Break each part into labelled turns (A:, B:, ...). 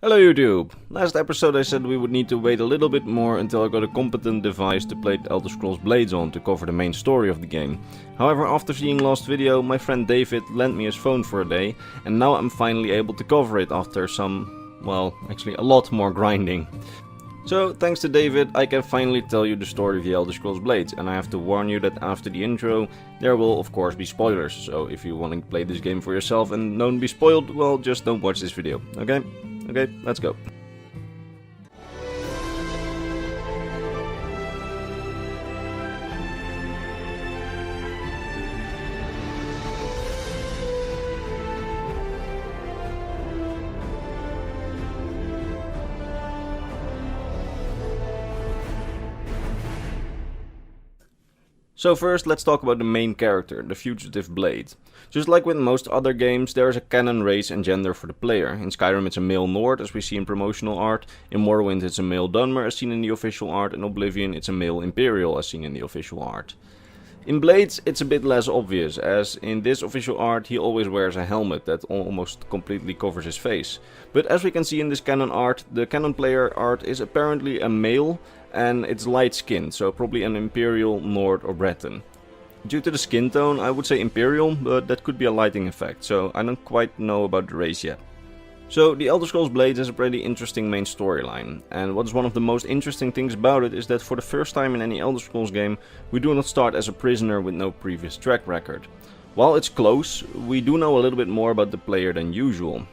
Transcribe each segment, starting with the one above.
A: Hello YouTube! Last episode I said we would need to wait a little bit more until I got a competent device to play the Elder Scrolls Blades on to cover the main story of the game. However, after seeing last video, my friend David lent me his phone for a day, and now I'm finally able to cover it after some, well, actually a lot more grinding. So, thanks to David, I can finally tell you the story of the Elder Scrolls Blades, and I have to warn you that after the intro, there will of course be spoilers, so if you want to play this game for yourself and don't be spoiled, well, just don't watch this video, okay? Okay, let's go. So first, let's talk about the main character, the fugitive Blade. Just like with most other games, there is a canon race and gender for the player. In Skyrim it's a male Nord, as we see in promotional art. In Morrowind it's a male Dunmer, as seen in the official art. In Oblivion it's a male Imperial, as seen in the official art. In Blades it's a bit less obvious, as in this official art he always wears a helmet that almost completely covers his face. But as we can see in this canon art, the canon player art is apparently a male, and it's light skinned, so probably an Imperial, Nord or Breton. Due to the skin tone I would say Imperial, but that could be a lighting effect, so I don't quite know about the race yet. So the Elder Scrolls Blades has a pretty interesting main storyline, and what is one of the most interesting things about it is that for the first time in any Elder Scrolls game we do not start as a prisoner with no previous track record. While it's close, we do know a little bit more about the player than usual.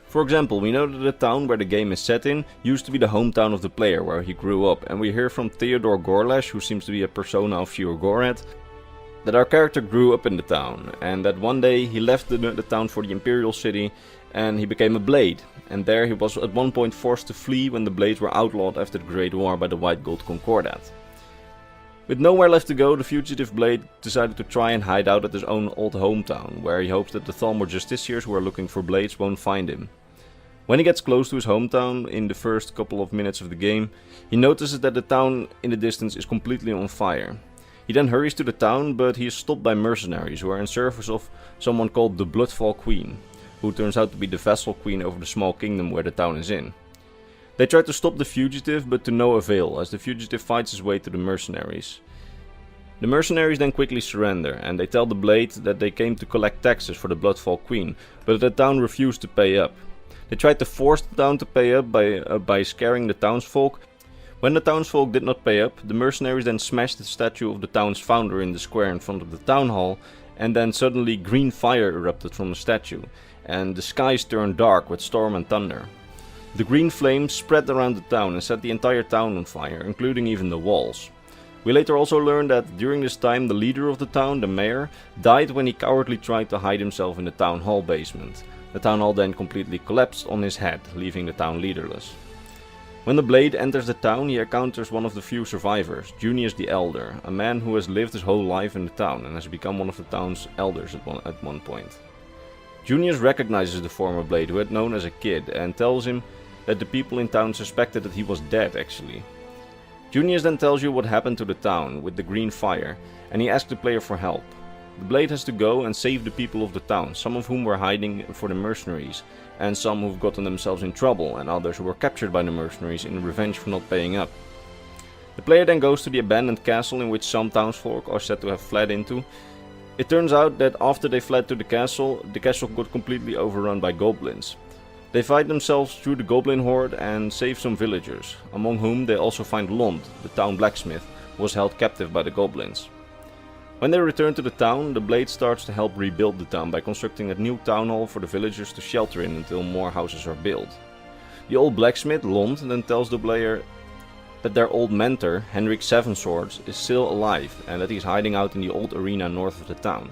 A: For example, we know that the town where the game is set in used to be the hometown of the player where he grew up, and we hear from Theodore Gorlash, who seems to be a persona of Fior Gorath, that our character grew up in the town, and that one day he left the town for the Imperial city and he became a Blade, and there he was at one point forced to flee when the Blades were outlawed after the Great War by the White Gold Concordat. With nowhere left to go, the fugitive Blade decided to try and hide out at his own old hometown, where he hopes that the Thalmor Justiciars who are looking for Blades won't find him. When he gets close to his hometown, in the first couple of minutes of the game, he notices that the town in the distance is completely on fire. He then hurries to the town, but he is stopped by mercenaries who are in service of someone called the Bloodfall Queen, who turns out to be the vassal queen over the small kingdom where the town is in. They try to stop the fugitive, but to no avail, as the fugitive fights his way to the mercenaries. The mercenaries then quickly surrender, and they tell the Blade that they came to collect taxes for the Bloodfall Queen, but the town refused to pay up. They tried to force the town to pay up by scaring the townsfolk. When the townsfolk did not pay up, the mercenaries then smashed the statue of the town's founder in the square in front of the town hall, and then suddenly green fire erupted from the statue, and the skies turned dark with storm and thunder. The green flames spread around the town and set the entire town on fire, including even the walls. We later also learned that during this time the leader of the town, the mayor, died when he cowardly tried to hide himself in the town hall basement. The town hall then completely collapsed on his head, leaving the town leaderless. When the Blade enters the town, he encounters one of the few survivors, Junius the Elder, a man who has lived his whole life in the town and has become one of the town's elders at one point. Junius recognizes the former Blade who had known as a kid and tells him that the people in town suspected that he was dead actually. Junius then tells you what happened to the town with the green fire, and he asks the player for help. The Blade has to go and save the people of the town, some of whom were hiding for the mercenaries, and some who've gotten themselves in trouble, and others who were captured by the mercenaries in revenge for not paying up. The player then goes to the abandoned castle in which some townsfolk are said to have fled into. It turns out that after they fled to the castle got completely overrun by goblins. They fight themselves through the goblin horde and save some villagers, among whom they also find Lond, the town blacksmith, who was held captive by the goblins. When they return to the town, the Blade starts to help rebuild the town by constructing a new town hall for the villagers to shelter in until more houses are built. The old blacksmith, Lond, then tells the player that their old mentor, Henrik Sevenswords, is still alive and that he is hiding out in the old arena north of the town.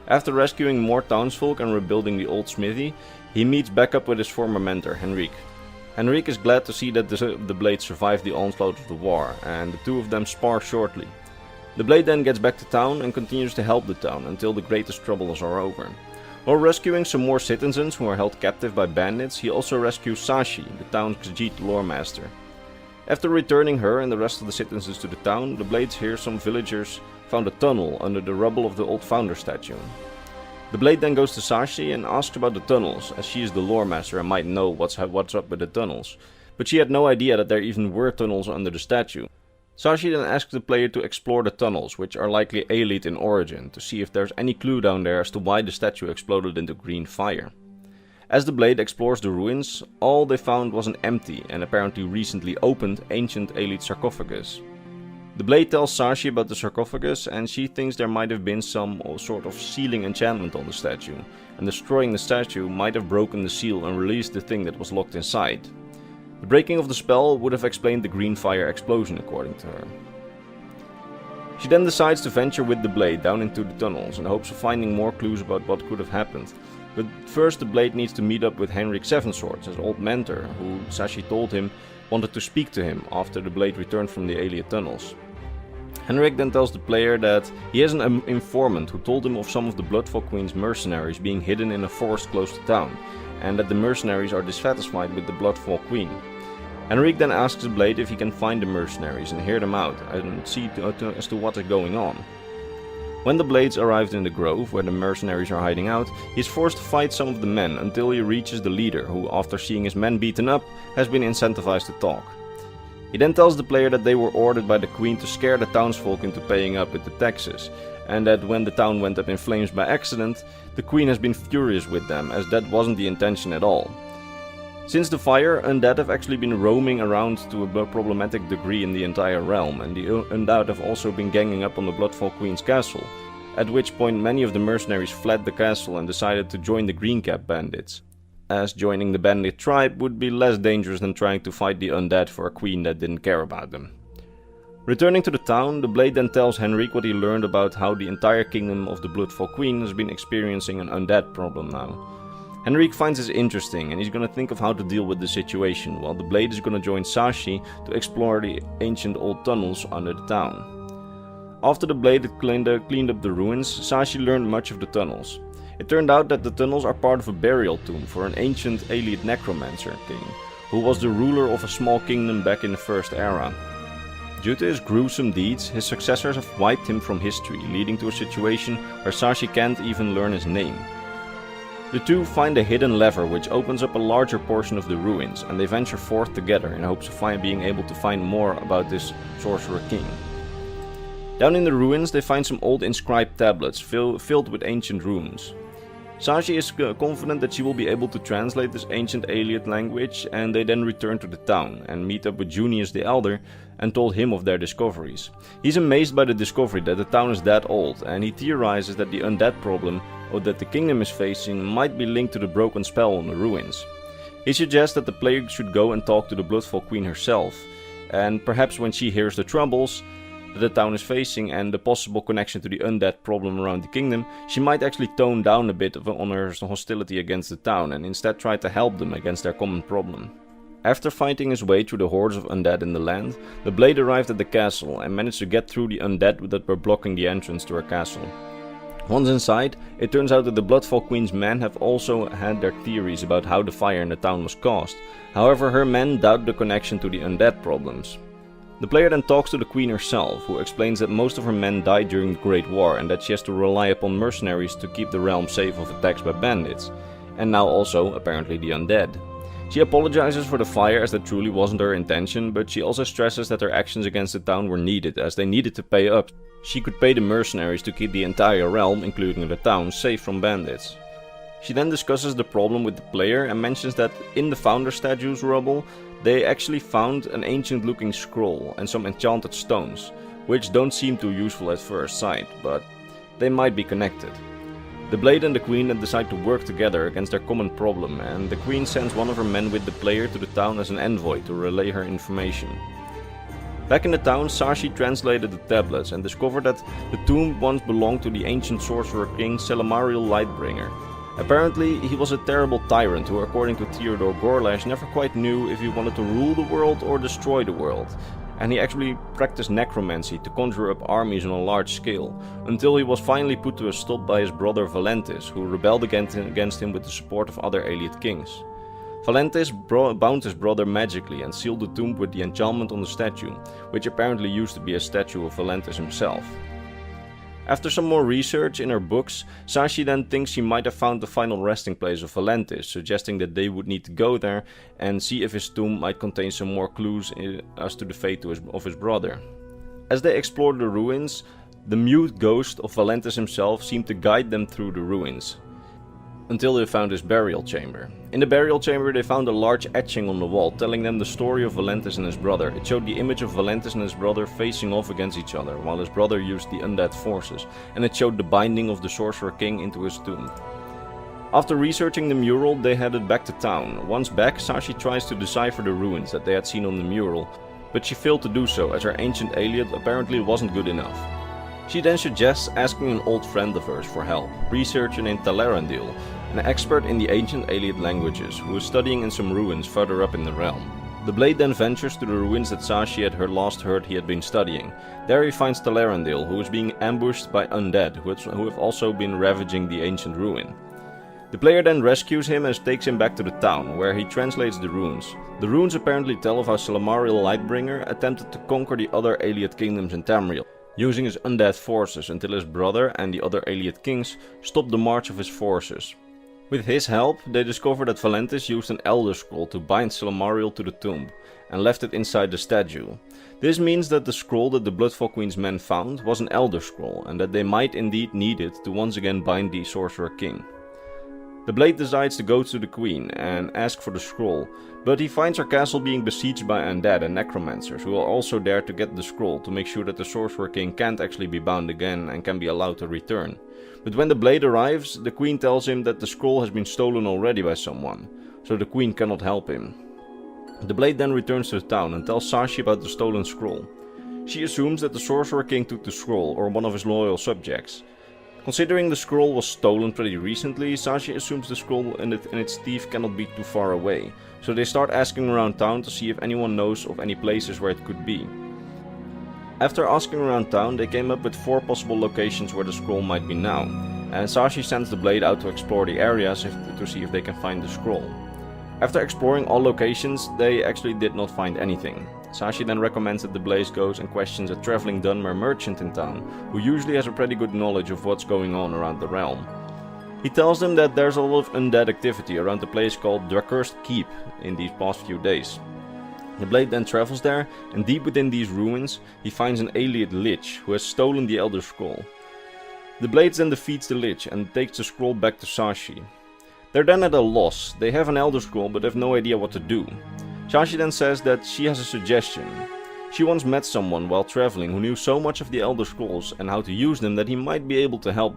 A: After rescuing more townsfolk and rebuilding the old smithy, he meets back up with his former mentor, Henrik. Henrik is glad to see that the Blade survived the onslaught of the war, and the two of them spar shortly. The Blade then gets back to town and continues to help the town until the greatest troubles are over. While rescuing some more citizens who are held captive by bandits, he also rescues Sashi, the town's Khajiit lore master. After returning her and the rest of the citizens to the town, the Blades hear some villagers found a tunnel under the rubble of the old founder statue. The blade then goes to Sashi and asks about the tunnels, as she is the lore master and might know what's up with the tunnels. But she had no idea that there even were tunnels under the statue. Sashi then asks the player to explore the tunnels, which are likely Aelite in origin, to see if there's any clue down there as to why the statue exploded into green fire. As the blade explores the ruins, all they found was an empty and apparently recently opened ancient Aelite sarcophagus. The blade tells Sashi about the sarcophagus, and she thinks there might have been some sort of sealing enchantment on the statue, and destroying the statue might have broken the seal and released the thing that was locked inside. The breaking of the spell would have explained the green fire explosion, according to her. She then decides to venture with the blade down into the tunnels in hopes of finding more clues about what could have happened. But first the blade needs to meet up with Henrik Sevenswords, his old mentor, who Sashi told him wanted to speak to him after the blade returned from the Aelite tunnels. Henrik then tells the player that he has an informant who told him of some of the Bloodfall Queen's mercenaries being hidden in a forest close to town, and that the mercenaries are dissatisfied with the Bloodfall Queen. Henrik then asks the blade if he can find the mercenaries and hear them out and see as to what is going on. When the blades arrived in the grove where the mercenaries are hiding out, he is forced to fight some of the men until he reaches the leader, who after seeing his men beaten up has been incentivized to talk. He then tells the player that they were ordered by the queen to scare the townsfolk into paying up with the taxes, and that when the town went up in flames by accident, the queen has been furious with them, as that wasn't the intention at all. Since the fire, undead have actually been roaming around to a problematic degree in the entire realm, and the undead have also been ganging up on the Bloodfall Queen's castle, at which point many of the mercenaries fled the castle and decided to join the Greencap bandits, as joining the bandit tribe would be less dangerous than trying to fight the undead for a queen that didn't care about them. Returning to the town, the blade then tells Henrik what he learned about how the entire kingdom of the Bloodfall Queen has been experiencing an undead problem now. Henrik finds this interesting and he's gonna think of how to deal with the situation, while the blade is gonna join Sashi to explore the ancient old tunnels under the town. After the blade had cleaned up the ruins, Sashi learned much of the tunnels. It turned out that the tunnels are part of a burial tomb for an ancient Aelite necromancer king, who was the ruler of a small kingdom back in the First Era. Due to his gruesome deeds, his successors have wiped him from history, leading to a situation where Sashi can't even learn his name. The two find a hidden lever which opens up a larger portion of the ruins, and they venture forth together in hopes of being able to find more about this sorcerer king. Down in the ruins they find some old inscribed tablets filled with ancient runes. Sashi is confident that she will be able to translate this ancient Aelite language, and they then return to the town and meet up with Junius the Elder and told him of their discoveries. He's amazed by the discovery that the town is that old, and he theorizes that the undead problem that the kingdom is facing might be linked to the broken spell on the ruins. He suggests that the player should go and talk to the Bloodfall Queen herself, and perhaps when she hears the troubles that the town is facing and the possible connection to the undead problem around the kingdom, she might actually tone down a bit on her hostility against the town and instead try to help them against their common problem. After fighting his way through the hordes of undead in the land, the blade arrived at the castle and managed to get through the undead that were blocking the entrance to her castle. Once inside, it turns out that the Bloodfall Queen's men have also had their theories about how the fire in the town was caused. However, her men doubt the connection to the undead problems. The player then talks to the queen herself, who explains that most of her men died during the Great War and that she has to rely upon mercenaries to keep the realm safe of attacks by bandits, and now also, apparently, the undead. She apologizes for the fire as that truly wasn't her intention, but she also stresses that her actions against the town were needed, as they needed to pay up. She could pay the mercenaries to keep the entire realm, including the town, safe from bandits. She then discusses the problem with the player and mentions that in the founder statue's rubble, they actually found an ancient looking scroll and some enchanted stones, which don't seem too useful at first sight, but they might be connected. The blade and the queen then decide to work together against their common problem, and the queen sends one of her men with the player to the town as an envoy to relay her information. Back in the town, Sashi translated the tablets and discovered that the tomb once belonged to the ancient sorcerer king Selamariel Lightbringer. Apparently, he was a terrible tyrant who, according to Theodore Gorlash, never quite knew if he wanted to rule the world or destroy the world. And he actually practiced necromancy to conjure up armies on a large scale, until he was finally put to a stop by his brother Valentis, who rebelled against him with the support of other Aelite kings. Valentis bound his brother magically and sealed the tomb with the enchantment on the statue, which apparently used to be a statue of Valentis himself. After some more research in her books, Sashi then thinks she might have found the final resting place of Valentis, suggesting that they would need to go there and see if his tomb might contain some more clues as to the fate of his brother. As they explored the ruins, the mute ghost of Valentis himself seemed to guide them through the ruins, until they found his burial chamber. In the burial chamber they found a large etching on the wall telling them the story of Valentis and his brother. It showed the image of Valentis and his brother facing off against each other, while his brother used the undead forces, and it showed the binding of the Sorcerer King into his tomb. After researching the mural, they headed back to town. Once back, Sashi tries to decipher the ruins that they had seen on the mural, but she failed to do so as her ancient Aliad apparently wasn't good enough. She then suggests asking an old friend of hers for help, researcher named Talarandil, an expert in the ancient Aliad languages, who is studying in some ruins further up in the realm. The Blade then ventures to the ruins that Sashi had last heard he had been studying. There he finds Talarandil, who is being ambushed by undead, who have also been ravaging the ancient ruin. The player then rescues him and takes him back to the town, where he translates the runes. The runes apparently tell of how Silmaril Lightbringer attempted to conquer the other Aliad kingdoms in Tamriel, using his undead forces until his brother and the other Aliad kings stopped the march of his forces. With his help, they discovered that Valentis used an Elder Scroll to bind Silmaril to the tomb, and left it inside the statue. This means that the scroll that the Bloodfall Queen's men found was an Elder Scroll, and that they might indeed need it to once again bind the Sorcerer King. The Blade decides to go to the Queen and ask for the scroll, but he finds her castle being besieged by undead and necromancers, who are also there to get the scroll to make sure that the Sorcerer King can't actually be bound again and can be allowed to return. But when the Blade arrives, the Queen tells him that the scroll has been stolen already by someone, so the Queen cannot help him. The Blade then returns to the town and tells Sashi about the stolen scroll. She assumes that the Sorcerer King took the scroll, or one of his loyal subjects. Considering the scroll was stolen pretty recently, Sashi assumes the scroll and its thief cannot be too far away, so they start asking around town to see if anyone knows of any places where it could be. After asking around town, they came up with 4 possible locations where the scroll might be now, and Sashi sends the Blade out to explore the areas to see if they can find the scroll. After exploring all locations, they actually did not find anything. Sashi then recommends that the Blade goes and questions a traveling Dunmer merchant in town, who usually has a pretty good knowledge of what's going on around the realm. He tells them that there's a lot of undead activity around the place called Dracursed Keep in these past few days. The Blade then travels there, and deep within these ruins, he finds an Aliad Lich who has stolen the Elder Scroll. The Blade then defeats the Lich and takes the scroll back to Sashi. They're then at a loss. They have an Elder Scroll but have no idea what to do. Sashi then says that she has a suggestion. She once met someone while traveling who knew so much of the Elder Scrolls and how to use them that he might be able to help